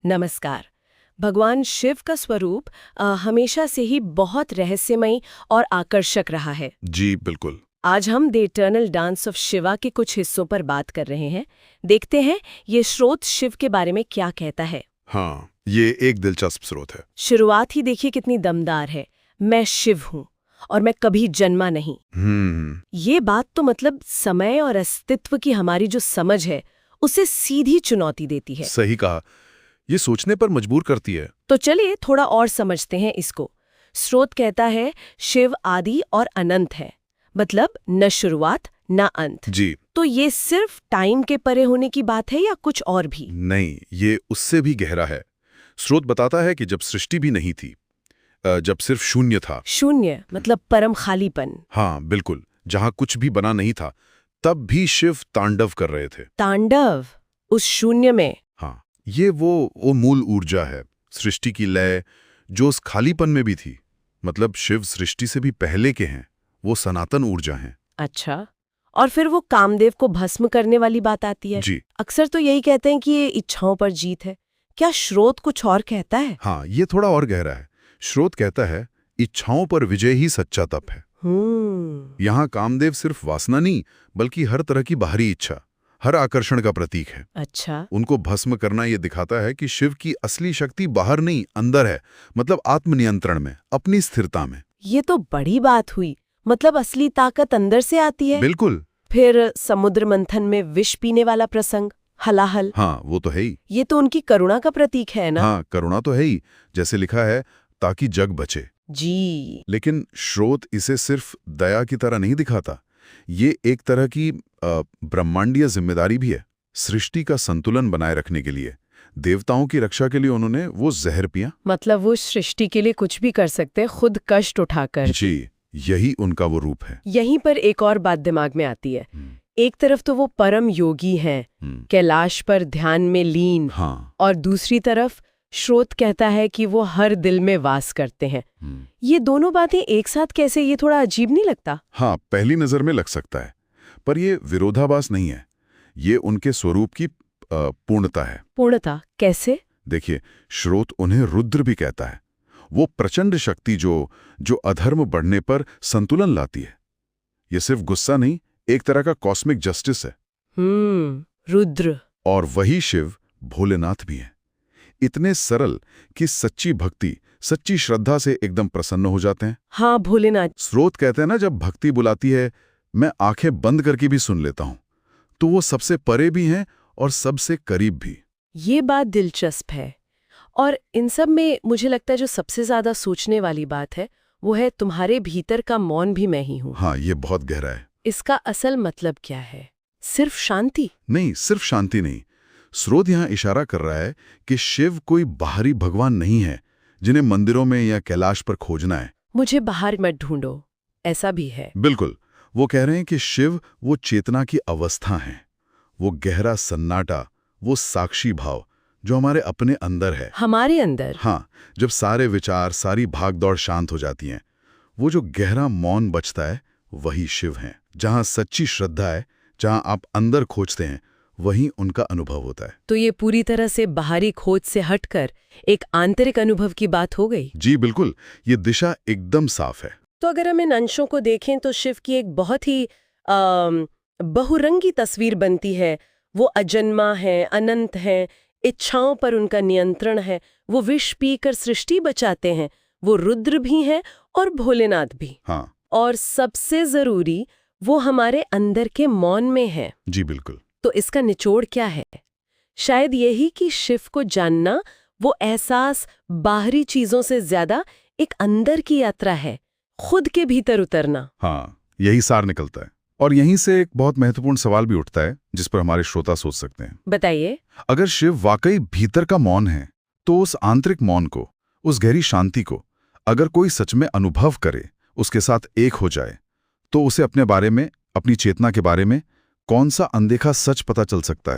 नमस्कार। भगवान शिव का स्वरूप हमेशा से ही बहुत रहस्यमयी और आकर्षक रहा है। जी बिल्कुल। आज हम the eternal dance of Shiva के कुछ हिस्सों पर बात कर रहे हैं। देखते हैं ये स्रोत शिव के बारे में क्या कहता है। हाँ, ये एक दिलचस्प स्रोत है। शुरुआत ही देखिए कितनी दमदार है। मैं शिव हूँ और मैं कभी जन्मा नहीं। ये बात तो मतलब समय और अस्तित्व की हमारी जो समझ है उसे सीधी चुनौती देती है। सही कहा। ये सोचने पर मजबूर करती है। तो चलिए थोड़ा और समझते हैं इसको। स्रोत कहता है शिव आदि और अनंत है, मतलब न शुरुआत न अंत। जी। तो ये सिर्फ टाइम के परे होने की बात है या कुछ और भी? नहीं, ये उससे भी गहरा है। स्रोत बताता है कि जब सृष्टि भी नहीं थी, जब सिर्फ शून्य था। शून्य मतलब परम खालीपन। हाँ बिल्कुल, जहाँ कुछ भी बना नहीं था, तब भी शिव तांडव कर रहे थे। तांडव उस शून्य में। हाँ, ये वो मूल ऊर्जा है, सृष्टि की लय, जो उस खालीपन में भी थी। मतलब शिव सृष्टि से भी पहले के हैं, वो सनातन ऊर्जा हैं। अच्छा, और फिर वो कामदेव को भस्म करने वाली बात आती है। जी। अक्सर तो यही कहते हैं कि ये इच्छाओं पर जीत है। क्या स्रोत कुछ और कहता है? हाँ, ये थोड़ा और गहरा है। स्रोत कहता है इच्छाओं पर विजय ही सच्चा तप है। यहाँ कामदेव सिर्फ वासना नहीं, बल्कि हर तरह की बाहरी इच्छा, हर आकर्षण का प्रतीक है। अच्छा। उनको भस्म करना ये दिखाता है कि शिव की असली शक्ति बाहर नहीं, अंदर है। मतलब आत्मनियंत्रण में, अपनी स्थिरता में। ये तो बड़ी बात हुई। मतलब असली ताकत अंदर से आती है। बिल्कुल। फिर समुद्र मंथन में विष पीने वाला प्रसंग, हलाहल। हाँ, वो तो है ही। ये तो उनकी करुणा का प्रतीक है ना? हाँ, करुणा तो है ही। जैसे लिखा है, ताकि जग बचे। जी। लेकिन स्रोत इसे सिर्फ दया की तरह नहीं दिखाता। ये एक तरह की ब्रह्मांडीय जिम्मेदारी भी है। सृष्टि का संतुलन बनाए रखने के लिए, देवताओं की रक्षा के लिए उन्होंने वो जहर पिया। मतलब वो सृष्टि के लिए कुछ भी कर सकते हैं, खुद कष्ट उठाकर। जी, यही उनका वो रूप है। यहीं पर एक और बात दिमाग में आती है। एक तरफ तो वो परम योगी हैं, कैलाश पर ध्यान में लीन। हाँ। और दूसरी तरफ स्रोत कहता है कि वो हर दिल में वास करते हैं। ये दोनों बातें एक साथ कैसे, ये थोड़ा अजीब नहीं लगता? हाँ, पहली नजर में लग सकता है, पर ये विरोधाभास नहीं है। ये उनके स्वरूप की पूर्णता है। पूर्णता कैसे? देखिए, स्रोत उन्हें रुद्र भी कहता है। वो प्रचंड शक्ति जो अधर्म बढ़ने पर संतुलन लाती है। ये सिर्फ गुस्सा नहीं, एक तरह का कॉस्मिक जस्टिस है। रुद्र। और वही शिव भोलेनाथ भी है। इतने सरल कि सच्ची भक्ति, सच्ची श्रद्धा से एकदम प्रसन्न हो जाते हैं। हाँ, भोलेनाथ। स्रोत कहते हैं ना, जब भक्ति बुलाती है, मैं आंखें बंद करके भी सुन लेता हूं। तो वो सबसे परे भी हैं और सबसे करीब भी। ये बात दिलचस्प है। और इन सब में मुझे लगता है जो सबसे ज्यादा सोचने वाली बात है वो है तुम्हारे भीतर का मौन भी मैं ही हूँ। हाँ, ये बहुत गहरा है। इसका असल मतलब क्या है? सिर्फ शांति? नहीं, सिर्फ शांति नहीं। स्रोत यहाँ इशारा कर रहा है कि शिव कोई बाहरी भगवान नहीं है जिन्हें मंदिरों में या कैलाश पर खोजना है। मुझे बाहर मत ढूंढो, ऐसा भी है। बिल्कुल। वो कह रहे हैं कि शिव वो चेतना की अवस्था है, वो गहरा सन्नाटा, वो साक्षी भाव जो हमारे अपने अंदर है। हमारे अंदर? हाँ, जब सारे विचार, सारी भागदौड़ शांत हो जाती हैं, वो जो गहरा मौन बचता है, वही शिव है। जहाँ सच्ची श्रद्धा है, जहाँ आप अंदर खोजते हैं, वहीं उनका अनुभव होता है। तो ये पूरी तरह से बाहरी खोज से हटकर एक आंतरिक अनुभव की बात हो गई। जी बिल्कुल, ये दिशा एकदम साफ है। तो अगर हम इन अंशों को देखें तो शिव की एक बहुत ही बहुरंगी तस्वीर बनती है। वो अजन्मा है, अनंत है, इच्छाओं पर उनका नियंत्रण है, वो विष पीकर सृष्टि बचाते हैं, वो रुद्र भी हैं और भोलेनाथ भी। हाँ। और सबसे जरूरी, वो हमारे अंदर के मौन में है। जी बिल्कुल। तो इसका निचोड़ क्या है? शायद यही कि शिव को जानना वो एहसास बाहरी चीजों से ज्यादा एक अंदर की यात्रा है, खुद के भीतर उतरना। हाँ, यही सार निकलता है। और यहीं से एक बहुत महत्वपूर्ण सवाल भी उठता है जिस पर हमारे श्रोता सोच सकते हैं। बताइए। अगर शिव वाकई भीतर का मौन है, तो उस आंतरिक मौन को, उस गहरी शांति को अगर कोई सच में अनुभव करे, उसके साथ एक हो जाए, तो उसे अपने बारे में, अपनी चेतना के बारे में कौन सा अनदेखा सच पता चल सकता है?